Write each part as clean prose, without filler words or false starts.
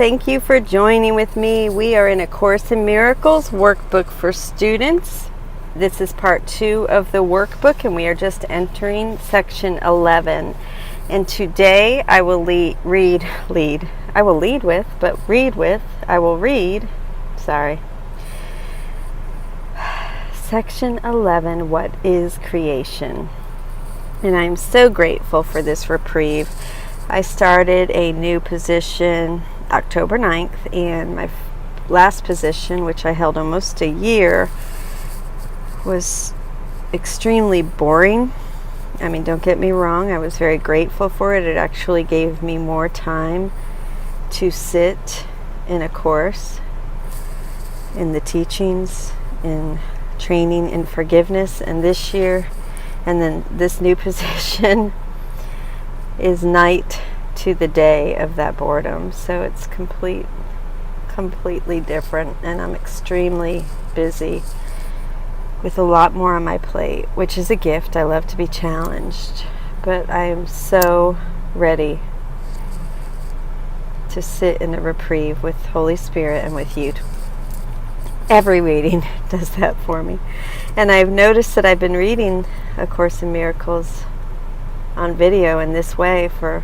Thank you for joining with me. We are in A Course in Miracles workbook for students. This is part 2 of the workbook, and we are just entering section 11. And today I will read section 11, What is Creation? And I'm so grateful for this reprieve. I started a new position October 9th, and my last position, which I held almost a year, was extremely boring. I mean, don't get me wrong, I was very grateful for it. It actually gave me more time to sit in a course, in the teachings, in training in forgiveness. And this year, and then this new position is night to the day of that boredom. So it's completely different, and I'm extremely busy with a lot more on my plate, which is a gift. I love to be challenged, but I am so ready to sit in a reprieve with Holy Spirit and with you. Every reading does that for me. And I've noticed that I've been reading A Course in Miracles on video in this way for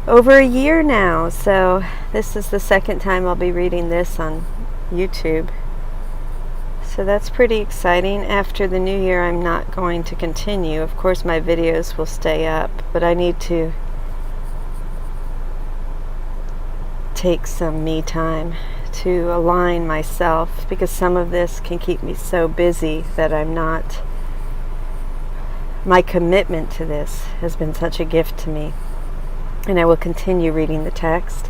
over a year now. So this is the second time I'll be reading this on YouTube. So that's pretty exciting. After the new year, I'm not going to continue. Of course, my videos will stay up, but I need to take some me time to align myself, because some of this can keep me so busy that my commitment to this has been such a gift to me. And I will continue reading the text,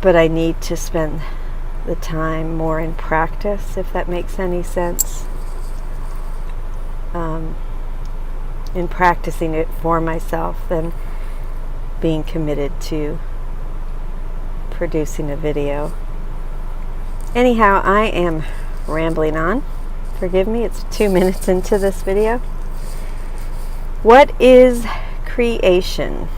but I need to spend the time more in practice, if that makes any sense, in practicing it for myself than being committed to producing a video. Anyhow, I am rambling on. Forgive me, it's 2 minutes into this video. What is creation?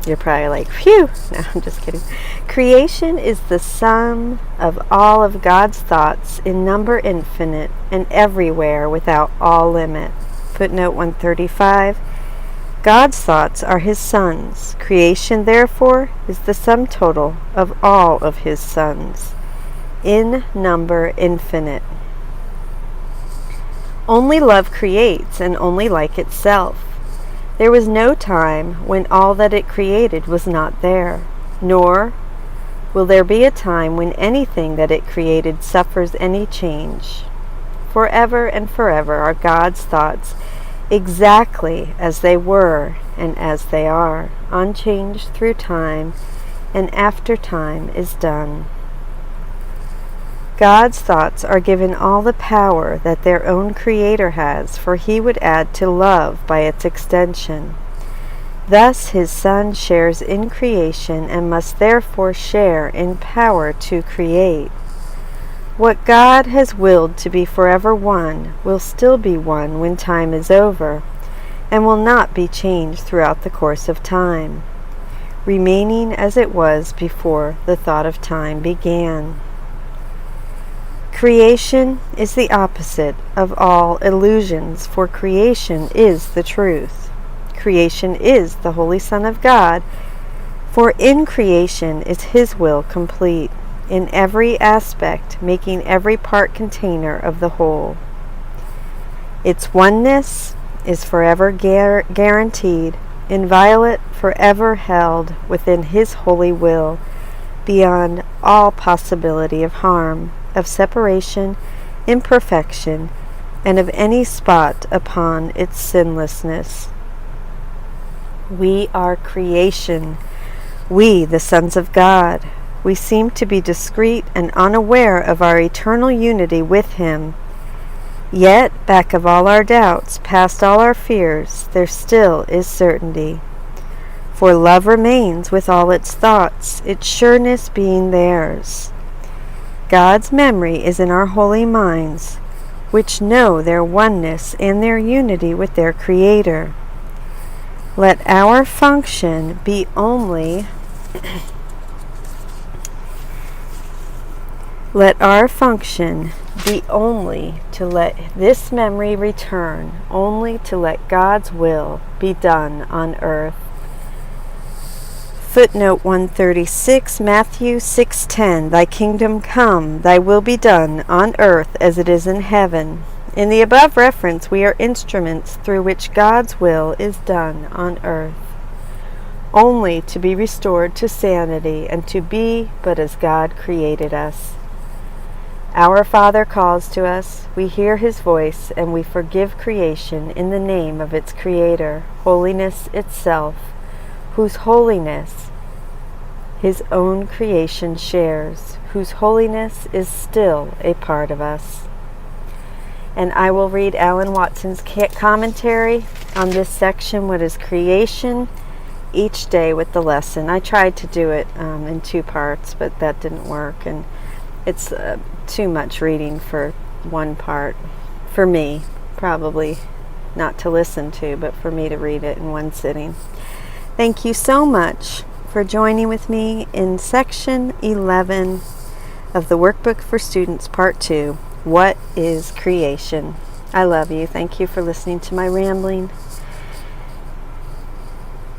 You're probably like, phew! No, I'm just kidding. Creation is the sum of all of God's thoughts in number infinite and everywhere without all limit. Footnote 135. God's thoughts are His sons. Creation, therefore, is the sum total of all of His sons, in number infinite. Only love creates, and only like itself. There was no time when all that it created was not there, nor will there be a time when anything that it created suffers any change. Forever and forever are God's thoughts exactly as they were and as they are, unchanged through time and after time is done. God's thoughts are given all the power that their own Creator has, for He would add to love by its extension. Thus His Son shares in creation and must therefore share in power to create. What God has willed to be forever one will still be one when time is over, and will not be changed throughout the course of time, remaining as it was before the thought of time began. Creation is the opposite of all illusions, for creation is the truth. Creation is the Holy Son of God, for in creation is His will complete, in every aspect, making every part container of the whole. Its oneness is forever guaranteed, inviolate, forever held within His holy will, beyond all possibility of harm, of separation, imperfection, and of any spot upon its sinlessness. We are creation, we the sons of God. We seem to be discreet and unaware of our eternal unity with Him. Yet, back of all our doubts, past all our fears, there still is certainty. For love remains with all its thoughts, its sureness being theirs. God's memory is in our holy minds, which know their oneness and their unity with their Creator. Let our function be only Let our function be only to let this memory return, only to let God's will be done on earth. Footnote 136, Matthew 6:10, Thy kingdom come, thy will be done on earth as it is in heaven. In the above reference, we are instruments through which God's will is done on earth, only to be restored to sanity and to be but as God created us. Our Father calls to us, we hear His voice, and we forgive creation in the name of its Creator, holiness itself, whose holiness His own creation shares, whose holiness is still a part of us. And I will read Alan Watson's commentary on this section, What is Creation, each day with the lesson. I tried to do it in 2 parts, but that didn't work, and it's too much reading for one part, for me, probably not to listen to, but for me to read it in one sitting. Thank you so much for joining with me in section 11 of the Workbook for Students, Part 2, What is Creation? I love you. Thank you for listening to my rambling.